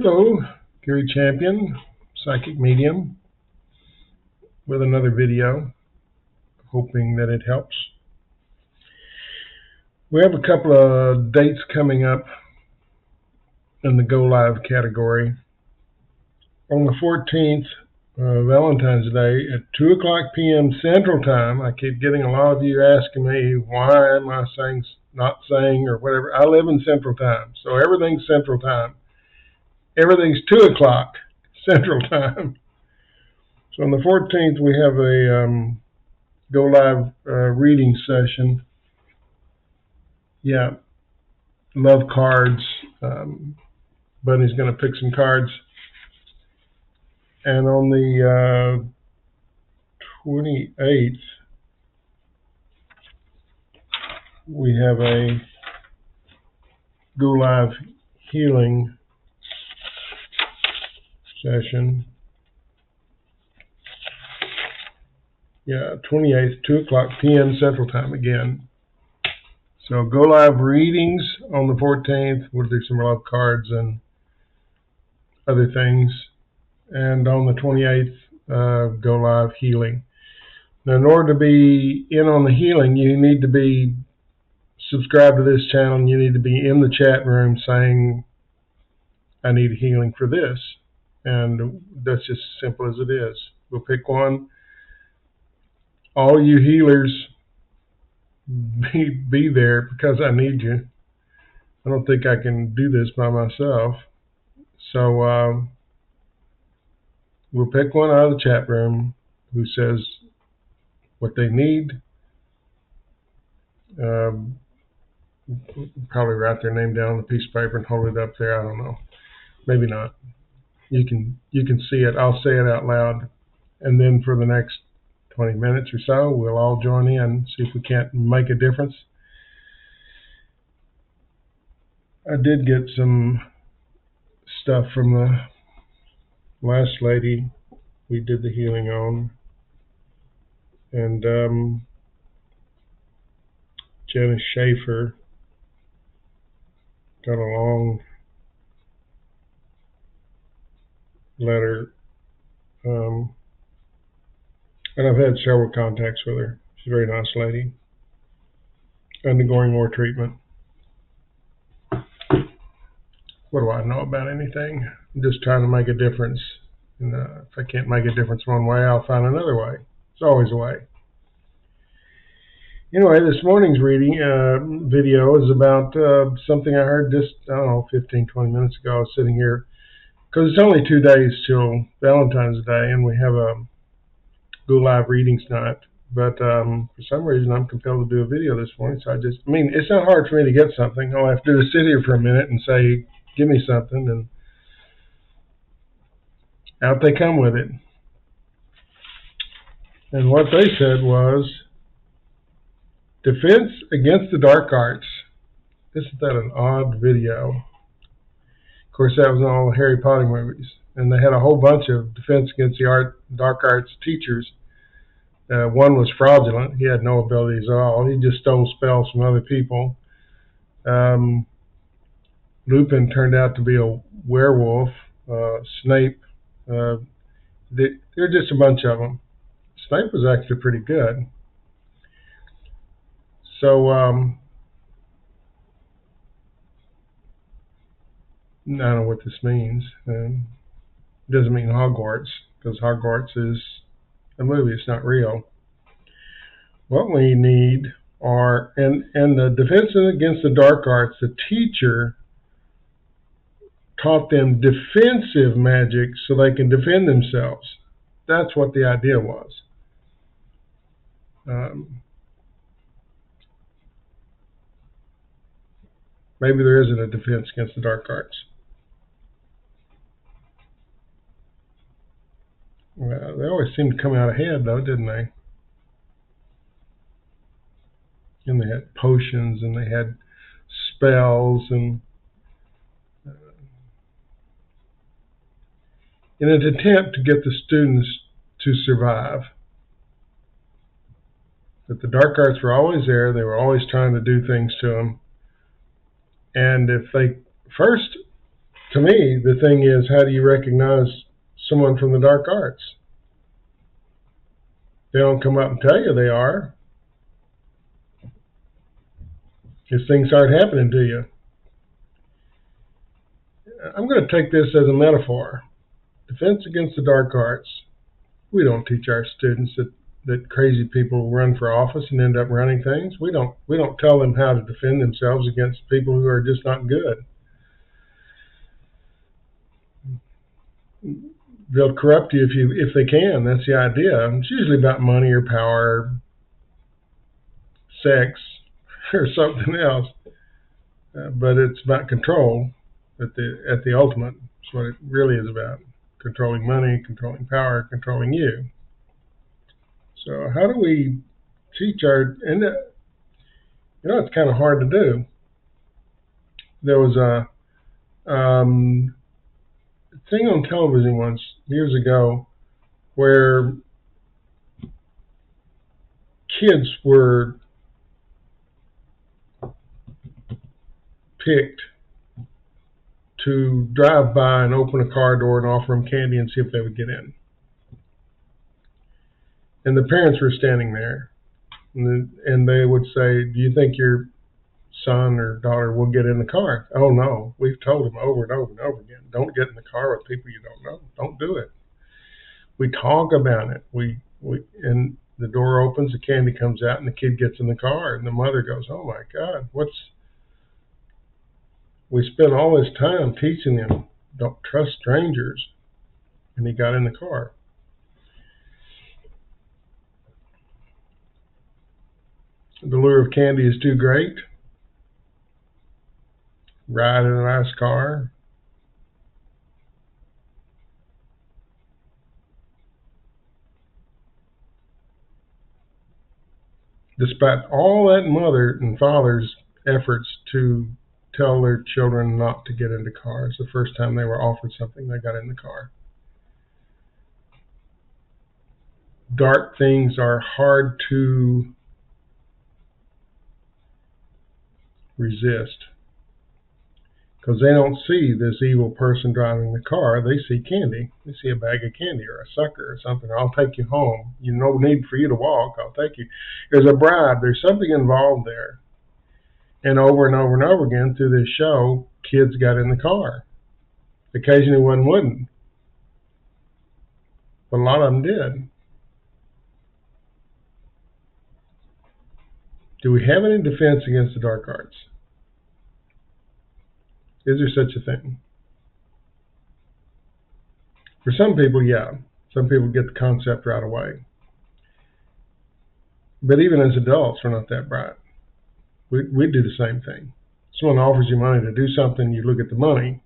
Hello, Gary Champion, Psychic Medium, with another video, hoping that it helps. We have a couple of dates coming up in the Go Live category. On the 14th, Valentine's Day at 2 o'clock p.m. Central Time. I keep getting a lot of you asking me, why am I not saying or whatever. I live in Central Time, so everything's Central Time. Everything's 2 o'clock Central Time. So on the 14th, we have a Go Live reading session. Yeah, love cards. Bunny's going to pick some cards. And on the 28th, we have a Go Live healing session. Yeah, 28th, 2 o'clock p.m. Central Time again. So Go Live readings on the 14th. We'll do some love cards and other things. And on the 28th, Go Live healing. Now, in order to be in on the healing, you need to be subscribed to this channel, and you need to be in the chat room saying, I need healing for this. And that's just as simple as it is. We'll pick one. All you healers, be there because I need you. I don't think I can do this by myself. So we'll pick one out of the chat room who says what they need. Probably write their name down on a piece of paper and hold it up there. I don't know. Maybe not. You can see it. I'll say it out loud. And then for the next 20 minutes or so, we'll all join in, see if we can't make a difference. I did get some stuff from the last lady we did the healing on. And Janice Schaefer got a long letter. And I've had several contacts with her. She's a very nice lady. Undergoing more treatment. What do I know about anything? I'm just trying to make a difference. And if I can't make a difference one way, I'll find another way. There's always a way. Anyway, this morning's reading video is about something I heard just, 15, 20 minutes ago. I was sitting here, because it's only 2 days till Valentine's Day, and we have a Go Live readings night. But for some reason, I'm compelled to do a video this morning. So it's not hard for me to get something. All I have to do is sit here for a minute and say, give me something, and out they come with it. And what they said was, defense against the dark arts. Isn't that an odd video? Of course, that was in all the Harry Potter movies. And they had a whole bunch of defense against the dark arts teachers. One was fraudulent. He had no abilities at all. He just stole spells from other people. Lupin turned out to be a werewolf. Snape. There are just a bunch of them. Snape was actually pretty good. So, I don't know what this means. It doesn't mean Hogwarts, because Hogwarts is a movie. It's not real. What we need are, and the defense against the dark arts, the teacher taught them defensive magic so they can defend themselves. That's what the idea was. Maybe there isn't a defense against the dark arts. Well, they always seem to come out ahead, though, didn't they? And they had potions, and they had spells, and in an attempt to get the students to survive. But the dark arts were always there. They were always trying to do things to them. And if they first to me, the thing is, how do you recognize someone from the dark arts? They don't come up and tell you they are. Because things start happening to you. I'm going to take this as a metaphor. Defense against the dark arts. We don't teach our students that crazy people run for office and end up running things. We don't tell them how to defend themselves against people who are just not good. They'll corrupt you if they can. That's the idea. It's usually about money or power, sex, or something else. But it's about control at the ultimate. That's what it really is about. Controlling money, controlling power, controlling you. So how do we teach and it's kind of hard to do. There was a thing on television once, years ago, where kids were picked to drive by and open a car door and offer them candy and see if they would get in. And the parents were standing there, and they would say, "Do you think your son or daughter will get in the car?" "Oh no, we've told them over and over and over again, don't get in the car with people you don't know. Don't do it." We talk about it. And the door opens, the candy comes out, and the kid gets in the car, and the mother goes, "Oh my God, we spent all this time teaching him, don't trust strangers," and he got in the car. The lure of candy is too great. Ride in a nice car. Despite all that mother and father's efforts to tell their children not to get into cars, the first time they were offered something, they got in the car. Dark things are hard to resist because they don't see this evil person driving the car. They see candy. They see a bag of candy or a sucker or something. "I'll take you home. No need for you to walk. I'll take you." There's a bribe. There's something involved there. And over and over again through this show, kids got in the car. Occasionally one wouldn't, but a lot of them did. Do we have any defense against the dark arts? Is there such a thing? For some people, yeah. Some people get the concept right away. But even as adults, we're not that bright. We do the same thing. Someone offers you money to do something, you look at the money.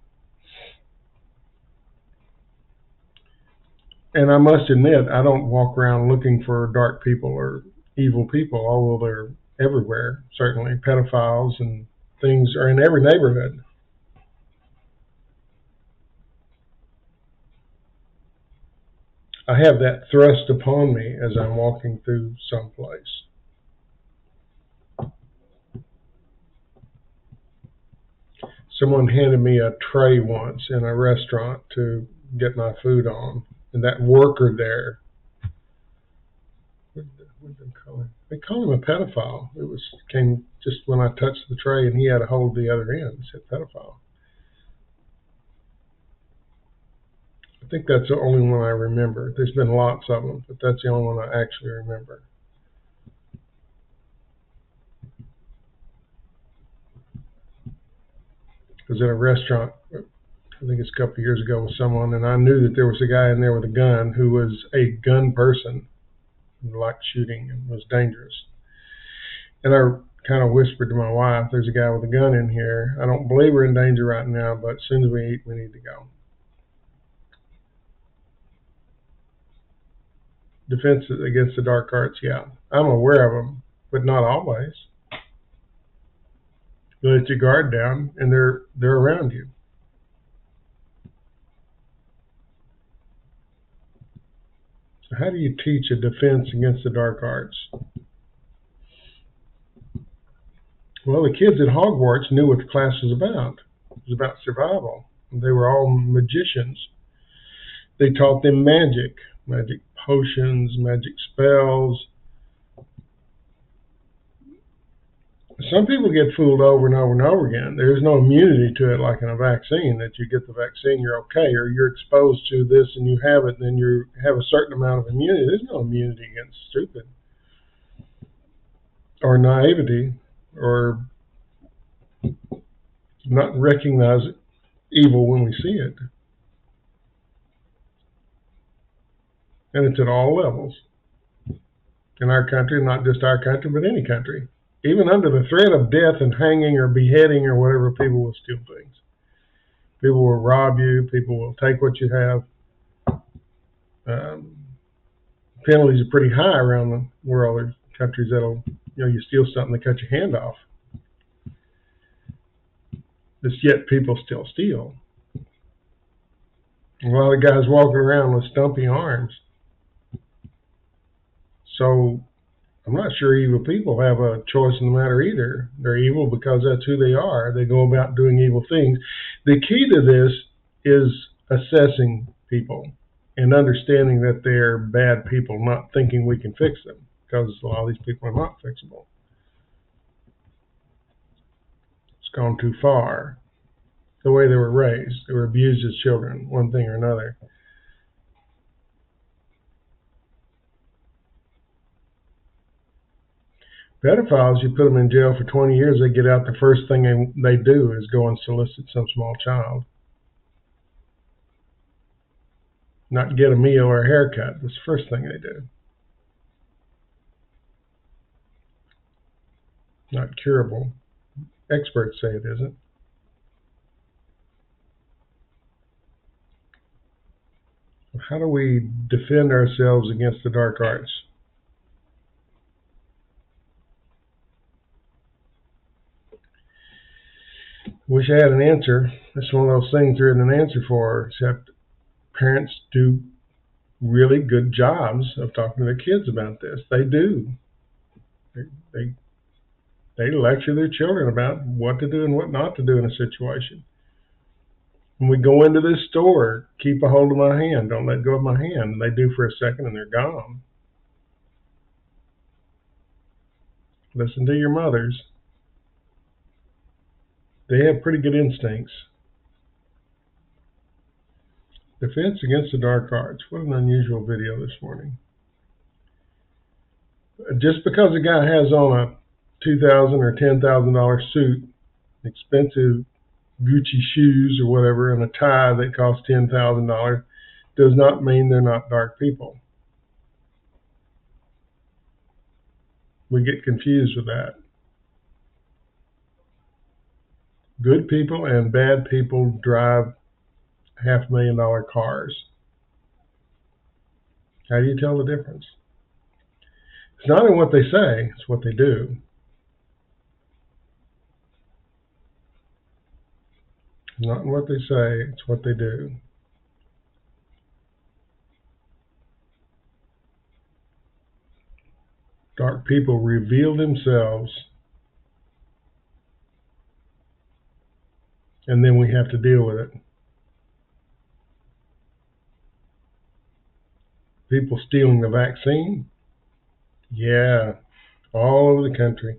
And I must admit, I don't walk around looking for dark people or evil people, although they're everywhere, certainly. Pedophiles and things are in every neighborhood. I have that thrust upon me as I'm walking through some place. Someone handed me a tray once in a restaurant to get my food on, and that worker there, what did they call him? They called him a pedophile. Came just when I touched the tray, and he had to hold the other end. It said pedophile. I think that's the only one I remember. There's been lots of them, but that's the only one I actually remember. I was in a restaurant, I think it's a couple of years ago, with someone, and I knew that there was a guy in there with a gun who was a gun person, who liked shooting and was dangerous. And I kind of whispered to my wife, "There's a guy with a gun in here. I don't believe we're in danger right now, but as soon as we eat, we need to go." Defense against the dark arts, yeah. I'm aware of them, but not always. You let your guard down, and they're around you. So how do you teach a defense against the dark arts? Well, the kids at Hogwarts knew what the class was about. It was about survival. They were all magicians. They taught them magic potions, magic spells. Some people get fooled over and over and over again. There's no immunity to it like in a vaccine, that you get the vaccine, you're okay, or you're exposed to this and you have it, then you have a certain amount of immunity. There's no immunity against stupid or naivety or not recognize evil when we see it. And it's at all levels in our country, not just our country, but any country. Even under the threat of death and hanging or beheading or whatever, people will steal things. People will rob you. People will take what you have. Penalties are pretty high around the world. There's countries that'll, you steal something, they cut your hand off. Yet people still steal. A lot of guys walking around with stumpy arms. So I'm not sure evil people have a choice in the matter either. They're evil because that's who they are. They go about doing evil things. The key to this is assessing people and understanding that they're bad people, not thinking we can fix them, because a lot of these people are not fixable. It's gone too far. The way they were raised, they were abused as children, one thing or another. Pedophiles, you put them in jail for 20 years, they get out, the first thing they do is go and solicit some small child. Not get a meal or a haircut. That's the first thing they do. Not curable. Experts say it isn't. How do we defend ourselves against the dark arts? Wish I had an answer. It's one of those things there isn't an answer for, except parents do really good jobs of talking to their kids about this. They do. They lecture their children about what to do and what not to do in a situation. When we go into this store, keep a hold of my hand. Don't let go of my hand. And they do for a second and they're gone. Listen to your mothers. They have pretty good instincts. Defense against the dark arts. What an unusual video this morning. Just because a guy has on a $2,000 or $10,000 suit, expensive Gucci shoes or whatever, and a tie that costs $10,000, does not mean they're not dark people. We get confused with that. Good people and bad people drive $500,000 cars. How do you tell the difference? It's not in what they say, it's what they do. Not in what they say, it's what they do. Dark people reveal themselves, and then we have to deal with it. People stealing the vaccine? Yeah, all over the country.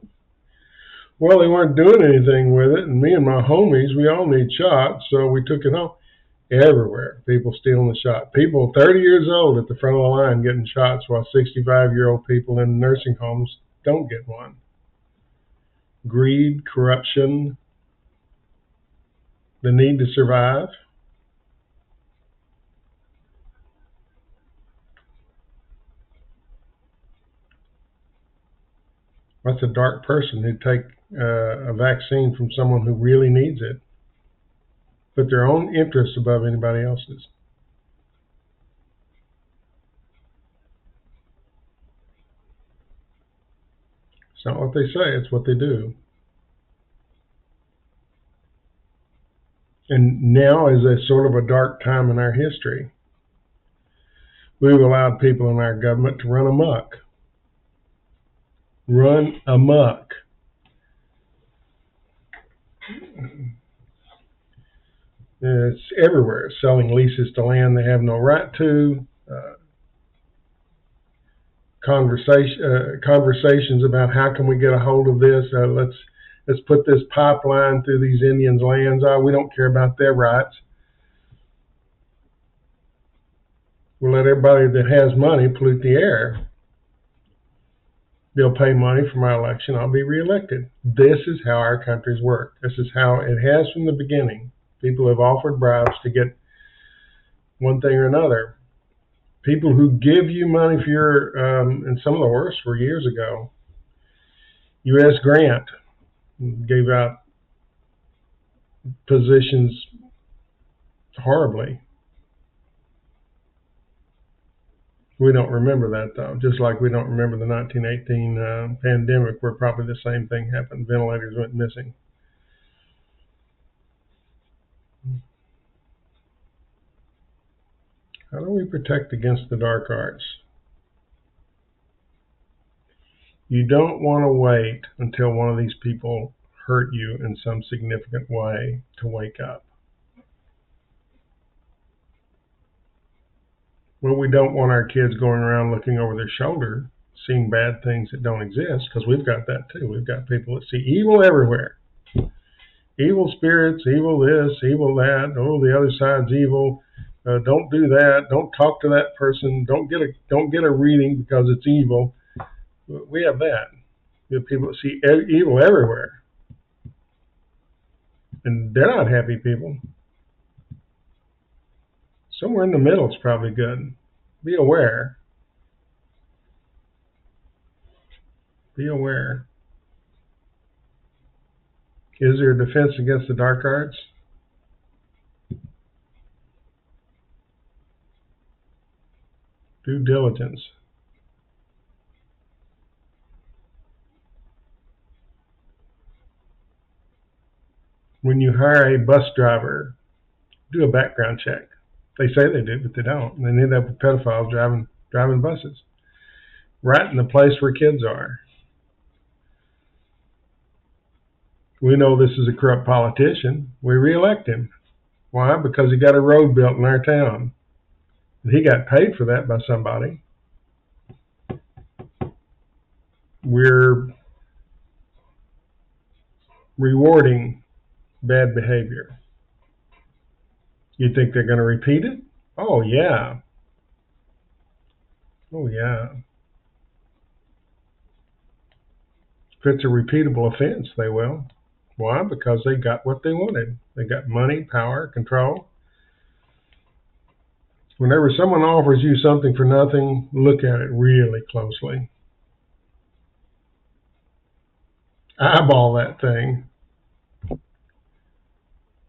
Well, they weren't doing anything with it, and me and my homies, we all need shots, so we took it home. Everywhere, people stealing the shot. People 30 years old at the front of the line getting shots, while 65-year-old people in nursing homes don't get one. Greed, corruption, the need to survive. That's a dark person who'd take a vaccine from someone who really needs it. Put their own interests above anybody else's. It's not what they say, it's what they do. And now is a sort of a dark time in our history. We've allowed people in our government to run amok. Run amok. It's everywhere. Selling leases to land they have no right to. Conversations about how can we get a hold of this. Let's put this pipeline through these Indians' lands. We don't care about their rights. We'll let everybody that has money pollute the air. They'll pay money for my election. I'll be reelected. This is how our countries work. This is how it has from the beginning. People have offered bribes to get one thing or another. People who give you money for your, and some of the worst were years ago. U.S. Grant gave out positions horribly. We don't remember that, though, just like we don't remember the 1918 pandemic, where probably the same thing happened. Ventilators went missing. How do we protect against the dark arts? You don't want to wait until one of these people hurt you in some significant way to wake up. Well, we don't want our kids going around looking over their shoulder, seeing bad things that don't exist, because we've got that too. We've got people that see evil everywhere. Evil spirits, evil this, evil that. Oh, the other side's evil. Don't do that. Don't talk to that person. Don't get a reading because it's evil. We have that. We have people that see evil everywhere, and they're not happy people. Somewhere in the middle is probably good. Be aware. Be aware. Is there a defense against the dark arts? Due diligence. When you hire a bus driver, do a background check. They say they do, but they don't. And they end up with pedophiles driving buses right in the place where kids are. We know this is a corrupt politician. We reelect him. Why? Because he got a road built in our town. And he got paid for that by somebody. We're rewarding bad behavior. You think they're going to repeat it? Oh, yeah. Oh, yeah. If it's a repeatable offense, they will. Why? Because they got what they wanted. They got money, power, control. Whenever someone offers you something for nothing, look at it really closely. Eyeball that thing.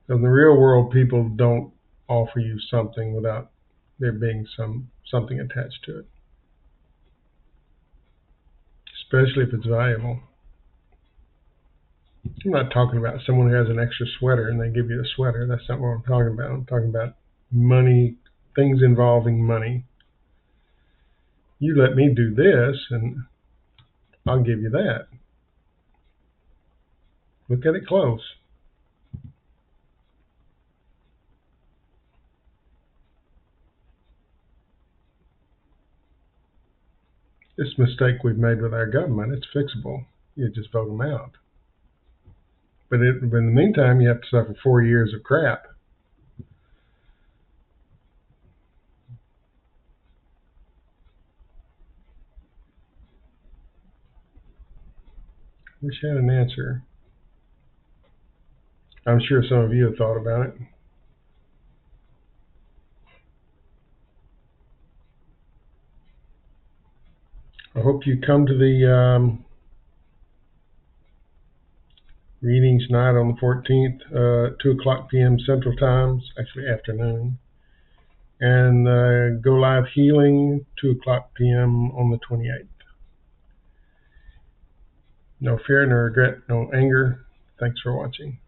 In the real world, people don't offer you something without there being something attached to it, especially if it's valuable. I'm not talking about someone who has an extra sweater and they give you a sweater. That's not what I'm talking about. I'm talking about money, things involving money. You let me do this and I'll give you that. Look at it close. This mistake we've made with our government, it's fixable. You just vote them out. But in the meantime, you have to suffer 4 years of crap. Wish I had an answer. I'm sure some of you have thought about it. I hope you come to the readings tonight on the 14th, 2 o'clock p.m. Central Time, actually afternoon. And Go Live Healing, 2 o'clock p.m. on the 28th. No fear, no regret, no anger. Thanks for watching.